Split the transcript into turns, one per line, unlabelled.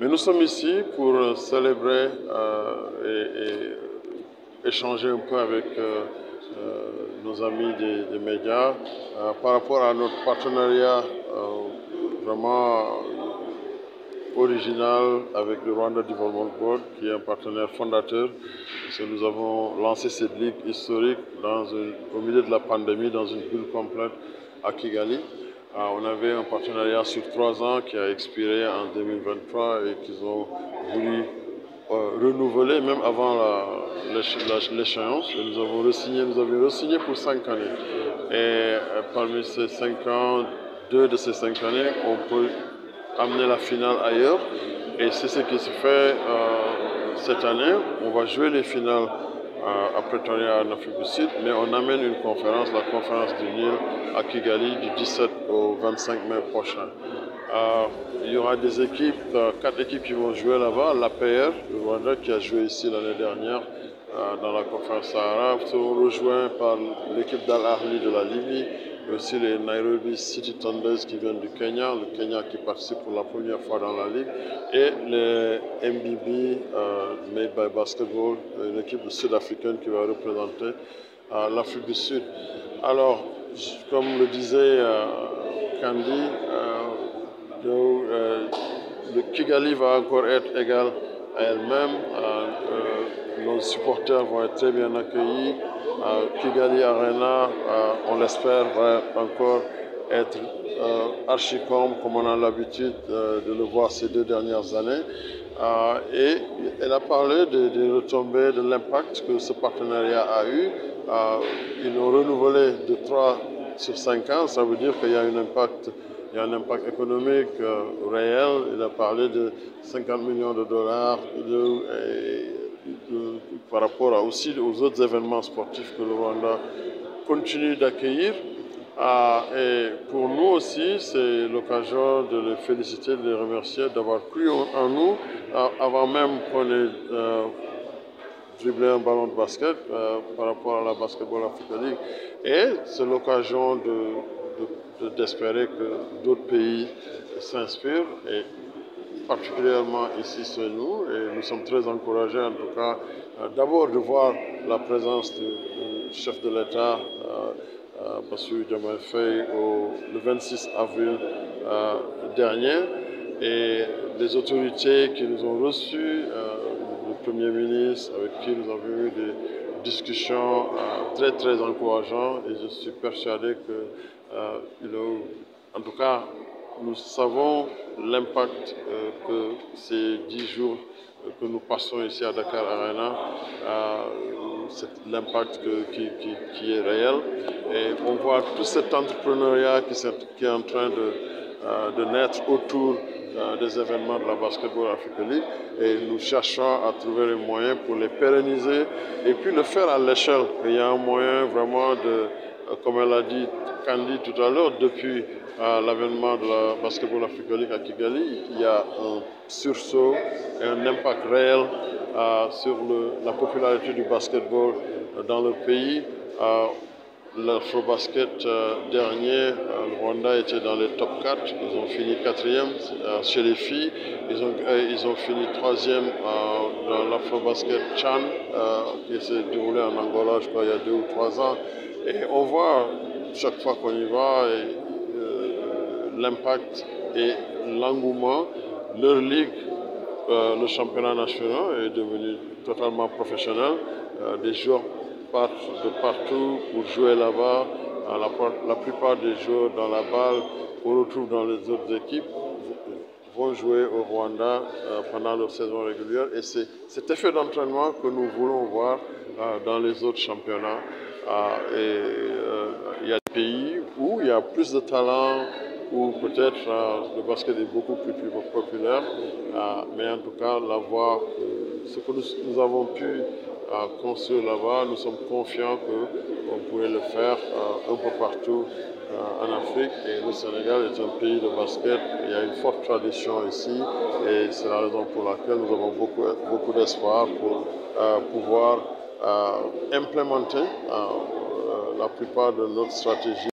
Mais nous sommes ici pour célébrer et échanger un peu avec nos amis des médias par rapport à notre partenariat vraiment original avec le Rwanda Development Board, qui est un partenaire fondateur. Parce que nous avons lancé cette ligue historique au milieu de la pandémie dans une bulle complète à Kigali. On avait un partenariat sur 3 ans qui a expiré en 2023 et qu'ils ont voulu renouveler même avant l'échéance. Nous avions re-signé pour 5 années. Et parmi ces 5 ans, 2 de ces 5 années, on peut amener la finale ailleurs. Et c'est ce qui se fait cette année. On va jouer les finales à Pretoria en Afrique du Sud, mais on amène une conférence, la conférence du Nil à Kigali du 17 au 25 mai prochain. Il y aura des équipes, 4 équipes qui vont jouer là-bas. L'APR, le Rwanda, qui a joué ici l'année dernière dans la conférence Sahara, seront rejoints par l'équipe d'Al-Ahli de la Libye, mais aussi les Nairobi City Thunders qui viennent du Kenya, le Kenya qui participe pour la première fois dans la Ligue, et les MBB Made by Basketball, une équipe sud-africaine qui va représenter l'Afrique du Sud. Alors, comme le disait Candy, le Kigali va encore être égal à elle-même. Nos supporters vont être très bien accueillis. Kigali Arena, on l'espère, va encore être archi-comme on a l'habitude de le voir ces 2 dernières années. Et elle a parlé des retombées, de l'impact que ce partenariat a eu. Ils l'ont renouvelé de 3 sur 5 ans, ça veut dire qu'il y a un impact économique réel. Il a parlé de 50 millions de dollars par rapport aussi aux autres événements sportifs que le Rwanda continue d'accueillir. Et pour nous aussi, c'est l'occasion de les féliciter, de les remercier d'avoir cru en nous avant même qu'on ait dribbler un ballon de basket par rapport à la Basketball Africa League. Et c'est l'occasion d'espérer que d'autres pays s'inspirent, et particulièrement ici c'est nous. Et nous sommes très encouragés en tout cas d'abord de voir la présence du chef de l'État, Bassirou Diomaye Faye, le 26 avril dernier, et les autorités qui nous ont reçus, le Premier ministre avec qui nous avons eu des discussions très très encourageantes, et je suis persuadé que, en tout cas, nous savons l'impact que ces 10 jours que nous passons ici à Dakar Arena, l'impact qui est réel. Et on voit tout cet entrepreneuriat qui est en train de naître autour des événements de la Basketball Africa League, et nous cherchons à trouver les moyens pour les pérenniser et puis le faire à l'échelle. Il y a un moyen vraiment comme elle a dit Candy tout à l'heure, depuis l'avènement de la Basketball Africa League à Kigali, il y a un sursaut et un impact réel sur la popularité du basketball dans le pays. L'Afrobasket dernier, le Rwanda était dans les top 4, ils ont fini 4e chez les filles, ils ont fini 3e dans l'Afrobasket Chan qui s'est déroulé en Angola, je crois, il y a 2 ou 3 ans. Et on voit chaque fois qu'on y va l'impact et l'engouement. Leur ligue, le championnat national, est devenu totalement professionnel. Des joueurs partent de partout pour jouer là-bas. La plupart des joueurs dans la balle qu'on retrouve dans les autres équipes vont jouer au Rwanda pendant leur saison régulière. Et c'est cet effet d'entraînement que nous voulons voir dans les autres championnats. Il y a des pays où il y a plus de talent, où peut-être le basket est beaucoup plus populaire. Mais en tout cas, ce que nous avons pu construire là-bas, nous sommes confiants qu'on pourrait le faire un peu partout en Afrique. Et le Sénégal est un pays de basket. Il y a une forte tradition ici, et c'est la raison pour laquelle nous avons beaucoup d'espoir pour pouvoir implémenter la plupart de notre stratégie